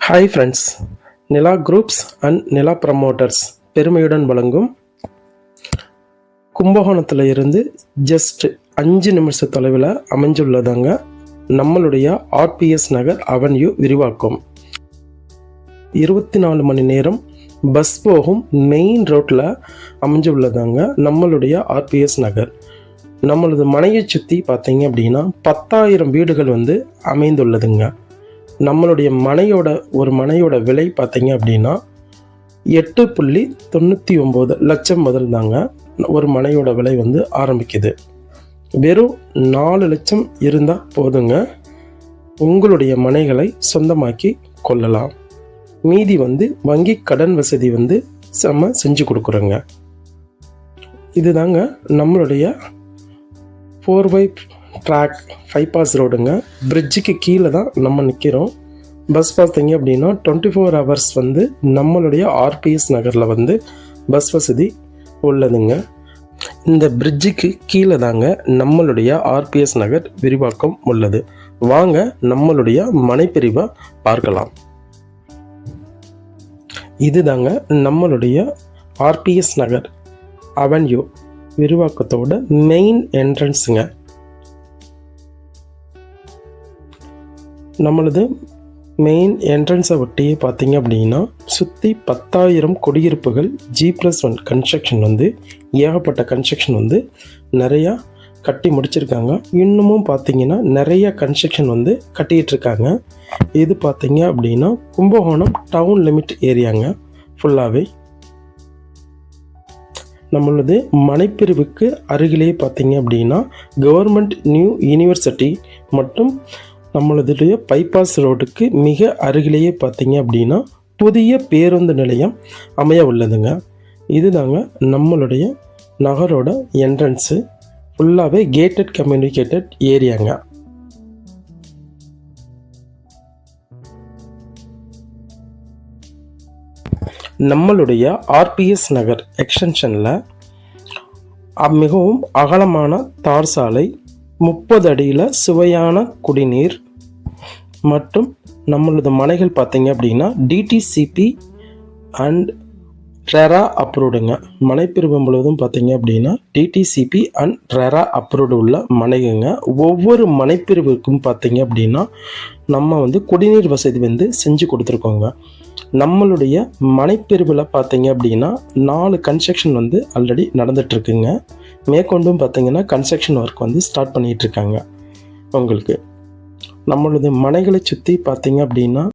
Hi friends, Nila groups and Nila promoters பெருமையுடன் வழங்கும் கும்பகோணத்தில் இருந்து ஜஸ்ட் 5 நிமிஷ தொலைவில் அமைஞ்சுள்ளதாங்க நம்மளுடைய ஆர்பிஎஸ் நகர் அவென்யூ விரிவாக்கம். 24 மணி நேரம் பஸ் போகும் மெயின் ரோட்டில் அமைஞ்சுள்ளதாங்க நம்மளுடைய ஆர்பிஎஸ் நகர். நம்மளது மனையை சுற்றி பார்த்தீங்க அப்படின்னா 10,000 வீடுகள் அமைந்துள்ளதுங்க. நம்மளுடைய மனையோட விலை பார்த்தீங்க அப்படின்னா 8.99 லட்சம் முதல் தாங்க ஒரு மனையோட விலை ஆரம்பிக்குது. வெறும் 4 லட்சம் இருந்தால் போதுங்க உங்களுடைய மனைகளை சொந்தமாக்கி கொள்ளலாம். மீதி வங்கி கடன் வசதி செஞ்சு கொடுக்குறோங்க. இதுதாங்க நம்மளுடைய 4x ட்ராக் பைபாஸ் ரோடுங்க. பிரிட்ஜுக்கு கீழே தான் நம்ம நிற்கிறோம். பஸ் பார்த்தீங்க அப்படின்னா 24 ஹவர்ஸ் நம்மளுடைய ஆர்பிஎஸ் நகரில் பஸ் வசதி உள்ளதுங்க. இந்த பிரிட்ஜுக்கு கீழே தாங்க நம்மளுடைய ஆர்பிஎஸ் நகர் விரிவாக்கம் உள்ளது. வாங்க நம்மளுடைய மனைப்பிரிவை பார்க்கலாம். இதுதாங்க நம்மளுடைய ஆர்பிஎஸ் நகர் அவென்யூ விரிவாக்கத்தோட மெயின் என்ட்ரன்ஸுங்க. நம்மளது மெயின் என்ட்ரன்ஸை ஒட்டியே பார்த்தீங்க அப்படின்னா சுற்றி 10,000 குடியிருப்புகள் G+1 கன்ஸ்ட்ரக்ஷன் ஏகப்பட்ட கன்ஸ்ட்ரக்ஷன் நிறையா கட்டி முடிச்சிருக்காங்க. இன்னமும் பார்த்தீங்கன்னா நிறைய கன்ஸ்ட்ரக்ஷன் கட்டிகிட்டு இருக்காங்க. இது பார்த்தீங்க அப்படின்னா கும்பகோணம் டவுன் லிமிட் ஏரியாங்க. ஃபுல்லாகவே நம்மளது மனைப்பிரிவுக்கு அருகிலேயே பார்த்தீங்க அப்படின்னா கவர்மெண்ட் நியூ யூனிவர்சிட்டி மற்றும் நம்மளுடைய பைபாஸ் ரோடுக்கு மிக அருகிலேயே பார்த்தீங்க அப்படின்னா புதிய பேருந்து நிலையம் அமைய உள்ளதுங்க. இதுதாங்க நம்மளுடைய நகரோட என்ட்ரன்ஸு. ஃபுல்லாகவே கேட்டட் கம்யூனிகேட்டட் ஏரியாங்க. நம்மளுடைய ஆர்பிஎஸ் நகர் எக்ஸ்டென்ஷனில் மிகவும் அகலமான தார் சாலை, 30 அடியில் சுவையான குடிநீர் மற்றும் நம்மளது மனைகள் பார்த்தீங்க அப்படின்னா டிடிசிபி அண்ட் ரெரா அப்ரூவ்டுங்க. மனைப்பிரிவு முழுவதும் பார்த்தீங்க அப்படின்னா டிடிசிபி அண்ட் ரெரா அப்ரூவ்டு உள்ள மனைகுங்க. ஒவ்வொரு மனைப்பிரிவுக்கும் பார்த்தீங்க அப்படின்னா நம்ம குடிநீர் வசதி செஞ்சு கொடுத்துருக்கோங்க. நம்மளுடைய மனைப்பிரிவில் பார்த்தீங்க அப்படின்னா 4 கன்ஸ்ட்ரக்ஷன் ஆல்ரெடி நடந்துகிட்ருக்குங்க. மேற்கொண்டும் பார்த்தீங்கன்னா கன்ஸ்ட்ரக்ஷன் ஒர்க் ஸ்டார்ட் பண்ணிகிட்ருக்காங்க. உங்களுக்கு நம்மளது மனைகளை சுற்றி பார்த்தீங்க அப்படின்னா